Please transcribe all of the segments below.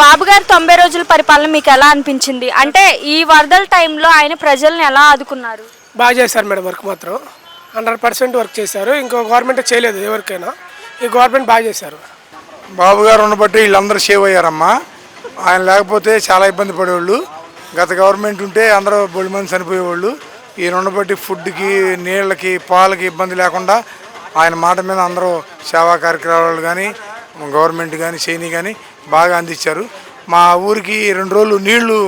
బాబు గారి 90 రోజుల పరిపాలన మీకు ఎలా అనిపించింది? అంటే ఈ వరదల టైంలో ఆయన ప్రజల్ని ఎలా ఆదుకున్నారు? బాగా చేశారు మేడం. వర్క్ మాత్రం 100% వర్క్ చేశారు. ఇంకో గవర్నమెంట్ చేయలేదు ఎవరికైనా. ఈ గవర్నమెంట్ బాగా చేశారు. బాబు గారు ఉన్నబట్టి వీళ్ళందరూ సేవ్ అయ్యారమ్మా. ఆయన లేకపోతే చాలా ఇబ్బంది పడేవాళ్ళు. గత గవర్నమెంట్ ఉంటే అందరూ బొడి మంది చనిపోయేవాళ్ళు. ఈయన ఉన్నబట్టి ఫుడ్కి, నీళ్ళకి, పాలకి ఇబ్బంది లేకుండా ఆయన మాట మీద అందరూ సేవా కార్యక్రమాలు కానీ గవర్నమెంట్ కానీ చేయని కానీ బాగా అందించారు. మా ఊరికి 2 రోజులు నీళ్లు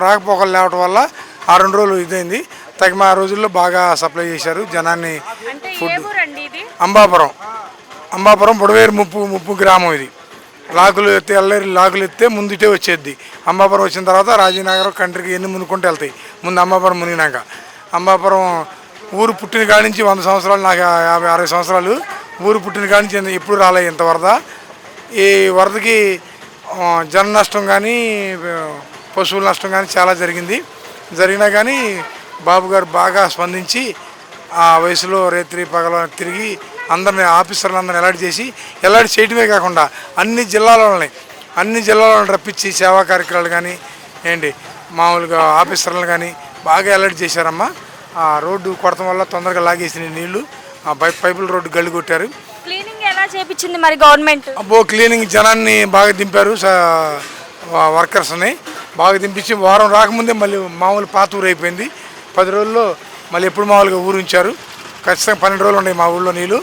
రాకపోకలు లేవటం వల్ల ఆ 2 రోజులు ఇదైంది. తగిన ఆ రోజుల్లో బాగా సప్లై చేశారు జనాన్ని. ఫుడ్ అంబాపురం బుడవేరు ముప్పు గ్రామం. ఇది లాకులు ఎత్తే ఎల్లేరు లాకులు ఎత్తే ముందుటే వచ్చేది. అంబాపురం వచ్చిన తర్వాత రాజీనగరం కంట్రీకి ఎన్ని మునుకుంటూ వెళ్తాయి. ముందు అంబాపురం మునిగినాక అంబాపురం ఊరు పుట్టిన కాడి నుంచి 100 సంవత్సరాలు, నాకు 50-60 సంవత్సరాలు. ఊరు పుట్టిన కాడి నుంచి ఎప్పుడు రాలేదు ఇంత వరద. ఈ వరదకి జన నష్టం కానీ పశువుల నష్టం కానీ చాలా జరిగినా కానీ బాబు గారు బాగా స్పందించి ఆ వయసులో రేత్రి పగల తిరిగి అందరినీ ఆఫీసర్లందరినీ ఎలాంటి చేయడమే కాకుండా అన్ని జిల్లాలను రప్పించి సేవా కార్యక్రమాలు కానీ మామూలుగా ఆఫీసర్లను కానీ బాగా అలర్ట్ చేశారమ్మా. ఆ రోడ్డు కొడతం వల్ల తొందరగా లాగేసిన నీళ్లు, ఆ పైపుల రోడ్డు గల్లి కొట్టారు. క్లీనింగ్ ఎలా చేపించింది మరి గవర్నమెంట్? క్లీనింగ్ జనాన్ని బాగా దింపారు. వర్కర్స్ని బాగా దింపించి వారం రాకముందే మళ్ళీ మామూలు పాత ఊరు అయిపోయింది. 10 రోజుల్లో మళ్ళీ ఎప్పుడు మామూలుగా ఊరు ఉంచారు. ఖచ్చితంగా 12 రోజులు ఉన్నాయి మా ఊళ్ళో నీళ్ళు.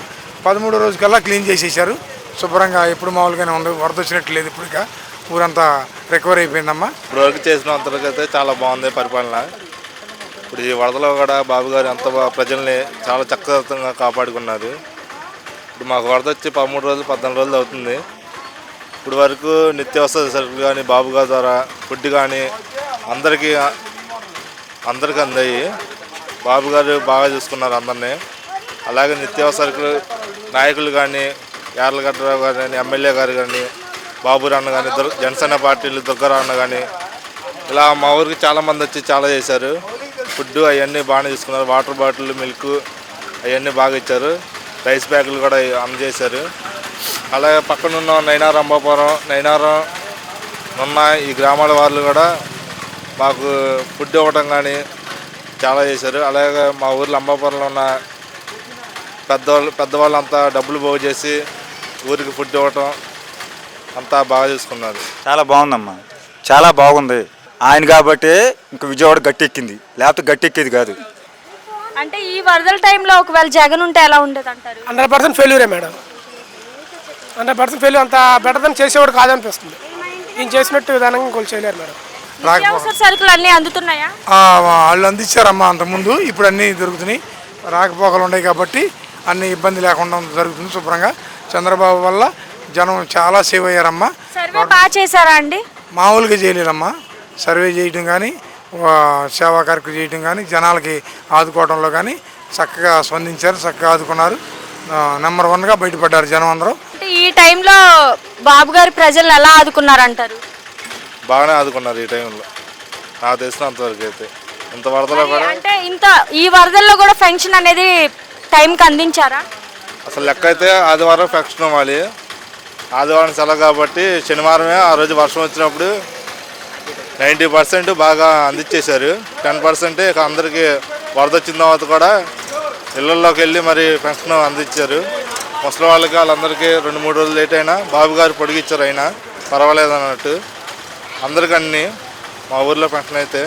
13వ రోజుకల్లా క్లీన్ చేసేసారు. శుభ్రంగా ఎప్పుడు మామూలుగానే ఉంది. వరద వచ్చినట్టు లేదు. ఇప్పుడు ఇక ఊరంతా రికవర్ అయిపోయిందమ్మా. ఇప్పుడు వరకు చేసినంతకైతే చాలా బాగుంది పరిపాలన. ఇప్పుడు ఈ వరదలో కూడా బాబు గారు ఎంత ప్రజల్ని చాలా చక్కగా కాపాడుకున్నారు. ఇప్పుడు మాకు వరద వచ్చి 13 రోజులు 14 రోజులు అవుతుంది. ఇప్పుడు వరకు నిత్యావసర సరుకులు కానీ బాబు గారి ద్వారా ఫుడ్ కానీ అందరికీ అందాయి. బాబు గారు బాగా చూసుకున్నారు అందరినీ. అలాగే నిత్యావసరకులు నాయకులు కానీ యార్లగడ్డరావు గారు కానీ ఎమ్మెల్యే గారు కానీ బాబురావు అన్న కానీ జనసేన పార్టీలు దుగ్గరావు అన్న కానీ ఇలా మా ఊరికి చాలామంది వచ్చి చాలా చేశారు. ఫుడ్ అవన్నీ బాగానే తీసుకున్నారు. వాటర్ బాటిల్, మిల్క్ అవన్నీ బాగా ఇచ్చారు. రైస్ బ్యాగులు కూడా అందజేశారు. అలాగే పక్కనున్న నైనారం, అంబాపురం, నైనారం ఉన్న ఈ గ్రామాల వాళ్ళు కూడా మాకు ఫుడ్ ఇవ్వడం కానీ చాలా చేశారు. అలాగే మా ఊర్లో అంబాపురంలో ఉన్న పెద్దవాళ్ళంతా డబ్బులు పోగు చేసి ఊరికి ఫుడ్ ఇవ్వటం అంతా బాగా చూసుకున్నారు. చాలా బాగుందమ్మా, చాలా బాగుంది. ఆయన కాబట్టి ఇంక విజయవాడ గట్టెక్కింది, లేకపోతే గట్టెక్కేది కాదు. అంటే ఈ వరదల టైంలో ఒకవేళ జగన్ ఉంటే ఎలా ఉండేది అంటారు? 100% ఫెయిల్యూరే మేడం. 100% ఫెయిల్యూర్. అంత బెటర్ దాన్ని చేసేవాడు కాదనిపిస్తుంది. ఈయన చేసినట్టు విధానంగా ఇంకోళ్ళు చేయలేరు మేడం. నిత్యావసర సరుకులు అన్నీ అందుతున్నాయా? వాళ్ళు అందించారమ్మా అంతకుముందు. ఇప్పుడు అన్నీ దొరుకుతున్నాయి. రాకపోకలు ఉన్నాయి కాబట్టి అన్ని ఇబ్బంది లేకుండా జరుగుతుంది శుభ్రంగా. చంద్రబాబు వల్ల జనం చాలా సేవ్ అయ్యారమ్మా. సర్వే బాగా చేశారా అండి? మామూలుగా చేయలేదమ్మా. సర్వే చేయడం కానీ సేవా కార్యక్రమం చేయడం కానీ జనాలకి ఆదుకోవడంలో కానీ చక్కగా స్పందించారు, చక్కగా ఆదుకున్నారు. నెంబర్ 1గా బయటపడ్డారు జనం అందరూ. ఈ టైంలో బాబు గారి ప్రజలు ఎలా ఆదుకున్నారు అంటారు? బాగానే ఆదుకున్నారు ఈ టైంలో నాకు తెలిసినంతవరకు అయితే. ఇంత వరదలో కూడా అంటే ఈ వరదల్లో కూడా పెన్షన్ అనేది టైంకి అందించారా? అసలు లెక్క అయితే ఆదివారం పెన్షన్ ఇవ్వాలి. ఆదివారం సెలవు కాబట్టి శనివారమే ఆ రోజు వర్షం వచ్చినప్పుడు 90% బాగా అందించేశారు. 10% ఇక అందరికీ వరద వచ్చిన తర్వాత కూడా ఇళ్ళల్లోకి వెళ్ళి మరి పెన్షన్ అందించారు. ముసలి వాళ్ళకి వాళ్ళందరికీ 2-3 రోజులు లేట్ అయినా బాబు గారు పొడిగిచ్చారు. అయినా పర్వాలేదు అన్నట్టు అందరికీ అన్నీ. మా ఊర్లో పెన్షన్ అయితే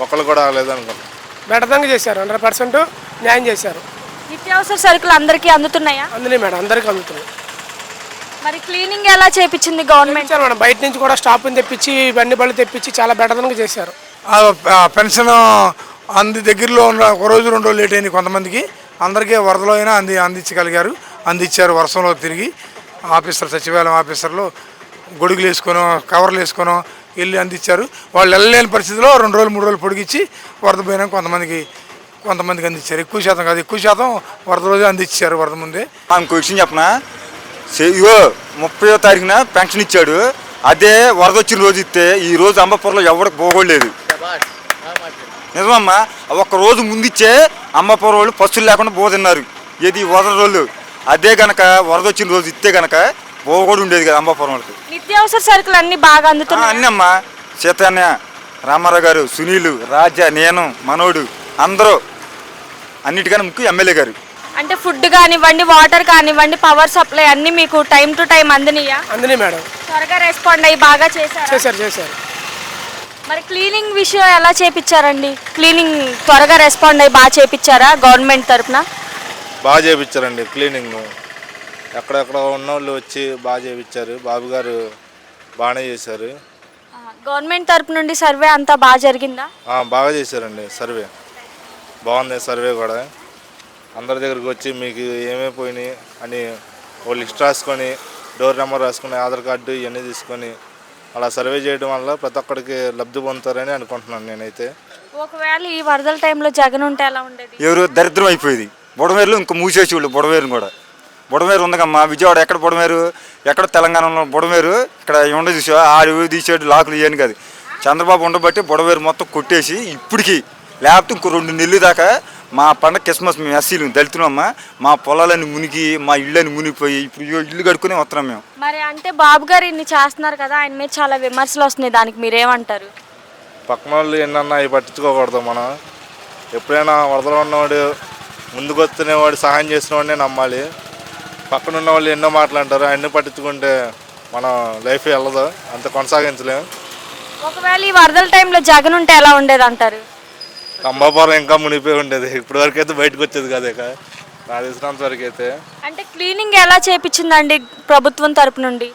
ఒకళ్ళు కూడా ఆగలేదనుకుంటాం. బెటర్గా చేశారు. 100% న్యాయం చేశారు. నిత్యావసర సరుకులు అందరికీ అందుతున్నాయా? అందులో మేడం అందరికీ అందుతున్నాయి. మరి క్లీనింగ్ ఎలా చేపించింది గవర్నమెంట్? మేడం బయట నుంచి కూడా స్టాఫ్ని తెప్పించి బండి బళ్ళు తెప్పించి చాలా బెటర్గా చేశారు. పెన్షన్ దగ్గరలో ఉన్న 1 రోజు 2 రోజులు లేట్ అయింది కొంతమందికి. అందరికీ వరదలో అయినా అందించారు. వర్షంలో తిరిగి సచివాలయం ఆఫీసర్లు గొడుగులు వేసుకొనో కవర్లు వేసుకొనో వెళ్ళి అందించారు. వాళ్ళు వెళ్ళలేని పరిస్థితిలో 2 రోజులు 3 రోజులు పొడిగించి వరద పోయినా కొంతమందికి అందించారు. ఎక్కువ శాతం కాదు, ఎక్కువ శాతం వరద రోజు అందించారు. వరద ముందే ఇంకో విషయం చెప్పనా, 30వ తారీఖున పెన్షన్ ఇచ్చాడు. అదే వరద వచ్చిన రోజు ఇస్తే ఈ రోజు అంబాపురంలో ఎవరికి పోగొడలేదు. నిజమమ్మా, 1 రోజు ముందిచ్చే అంబాపురం వాళ్ళు పశువులు లేకుండా పోతున్నారు. ఏది వరద రోజు. అదే కనుక వరద వచ్చిన రోజు ఇస్తే కనుక కూడా ఉండేది కదా అంబాపురం వాళ్ళకి. నిత్యావసర సరుకులు అన్ని బాగా అందుతున్నాయి. అన్నీ అమ్మా, చైతన్య, రామారావు గారు, సునీలు, రాజా, నేను, మనోడు అందరూ అన్నిటికన్నా ముఖ్యం ఎమ్మెల్యే గారు. అంటే ఫుడ్ కానివ్వండి, వాటర్ కానివ్వండి, పవర్ సప్లై అన్ని మీకు టైం టు టైం అందినయా? అందునే మేడం. త్వరగా రెస్పాండ్ అయ్యి బాగా చేశారు. చేశారు. మరి క్లీనింగ్ విషయం ఎలా చేపించారండి? క్లీనింగ్ త్వరగా రెస్పాండ్ అయ్యి బాగా చేపించారా గవర్నమెంట్ తరఫున? బాగా చేయించారండి క్లీనింగ్. ఎక్కడెక్కడ ఉన్న వాళ్ళు వచ్చి బాగా చేయించారు. బాబు గారు బాగానే చేశారు. గవర్నమెంట్ తరపు నుండి సర్వే అంతా బాగా జరిగిందా? బాగా చేశారండి సర్వే. బాగుంది సర్వే కూడా. అందరి దగ్గరికి వచ్చి మీకు ఏమేమి పోయినాయి అని ఓ లిస్ట్ రాసుకొని, డోర్ నెంబర్ రాసుకొని, ఆధార్ కార్డు ఇవన్నీ తీసుకొని అలా సర్వే చేయడం వల్ల ప్రతి ఒక్కడికి లబ్ధి పొందుతారని అనుకుంటున్నాను నేనైతే. ఒకవేళ ఈ వరదల టైంలో జగన్ ఉంటే ఎలా ఉండేది? ఎవరు దరిద్రం అయిపోయేది. బుడమేరులో ఇంకా మూసేసి వాళ్ళు బుడమేరుని కూడా. బుడమేరు ఉందమ్మా, విజయవాడ ఎక్కడ బుడమేరు, ఎక్కడ తెలంగాణలో బుడమేరు, ఇక్కడ ఉండ చూసా ఆడు తీసాడు లాకులు ఇవన్నీ కాదు. చంద్రబాబు ఉండబట్టి బుడమేరు మొత్తం కొట్టేసి ఇప్పటికి లేకపోతే ఇంకో 2 నెలలు దాకా మా పండగ క్రిస్మస్ మేము ఎస్సీలు దళితున్నామా, మా పొలాలని మునిగి మా ఇళ్ళని మునిగిపోయి ఇప్పుడు ఇల్లు కడుక్కునే వస్తున్నాం మేము. మరి అంటే బాబు గారు ఇన్ని చేస్తున్నారు కదా, ఆయన మీద చాలా విమర్శలు వస్తున్నాయి, దానికి మీరేమంటారు? పక్కన వాళ్ళు ఎన్నన్నా అవి పట్టించుకోకూడదు. మనం ఎప్పుడైనా వరదలు ఉన్నవాడు ముందుకు వస్తున్నవాడు సహాయం చేసిన వాడినే నమ్మాలి. పక్కన ఉన్న వాళ్ళు ఎన్నో మాట్లాంటారు, అన్నీ పట్టించుకుంటే మనం లైఫ్ వెళ్ళదు, అంత కొనసాగించలేము. ఒకవేళ ఈ వరదల టైంలో జగన్ ఉంటే ఎలా ఉండేది అంటారు? అంబాపురం ఇంకా మునిగిపోయి ఉండేది. ఇప్పటి వరకు అయితే బయటకు వచ్చేది కదా, ఇక నాకు తెలిసినంత వరకు అయితే. అంటే క్లీనింగ్ ఎలా చేపించిందండి ప్రభుత్వం తరపు నుండి?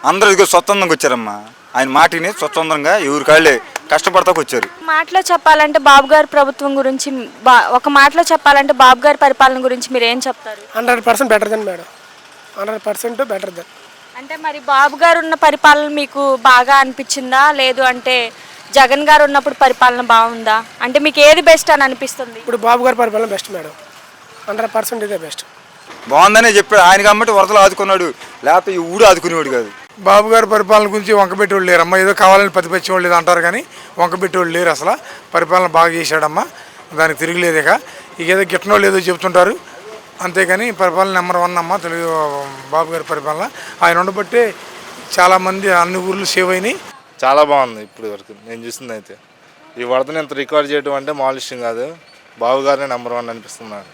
అందరూ ఇదిగో స్వచ్ఛందంగా వచ్చారమ్మా. ఆయన మాటిని స్వచ్ఛందంగా ఎవరి కాళ్ళే కష్టపడతాకు వచ్చారు. మాటలో చెప్పాలంటే బాబు గారి ప్రభుత్వం గురించి ఒక మాటలో చెప్పాలంటే బాబు గారి పరిపాలన గురించి మీరు ఏం చెప్తారు? 100% better than madam. 100% better than. అంటే మరి బాబు గారు ఉన్న పరిపాలన మీకు బాగా అనిపించిందా, లేదు అంటే జగన్ గారు ఉన్నప్పుడు పరిపాలన బాగుందా? అంటే మీకు ఏది బెస్ట్ అని అనిపిస్తుంది? ఇప్పుడు బాబు గారి పరిపాలన బెస్ట్ మేడం. 100% ఇదే బెస్ట్. బాగుందనే చెప్పాడు ఆయన కాబట్టి వరదలు ఆదుకున్నాడు, లేకపోతే ఈ ఊడు ఆదుకునేవాడు కాదు. బాబు గారి పరిపాలన గురించి వంకబెట్టేవాళ్ళు లేరు అమ్మ. ఏదో కావాలని పతిపెచ్చేవాళ్ళు లేదు అంటారు కానీ వంకబెట్టేవాళ్ళు లేరు. అసలు పరిపాలన బాగా చేశాడమ్మా, దానికి తిరిగిలేదు. ఇక ఏదో గిట్టనో లేదో చెప్తుంటారు అంతేగాని పరిపాలన నెంబర్ 1 అమ్మ తెలుగు బాబు గారి పరిపాలన. ఆయన ఉండబట్టే చాలామంది అన్ని ఊర్లు సేవ్ అయినాయి. చాలా బాగుంది ఇప్పుడు వరకు నేను చూసింది అయితే. ఈ వరదని ఇంత రికార్డ్ చేయడం అంటే మామూలు విషయం కాదు. బాబు గారినే నెంబర్ 1 అనిపిస్తున్నాను.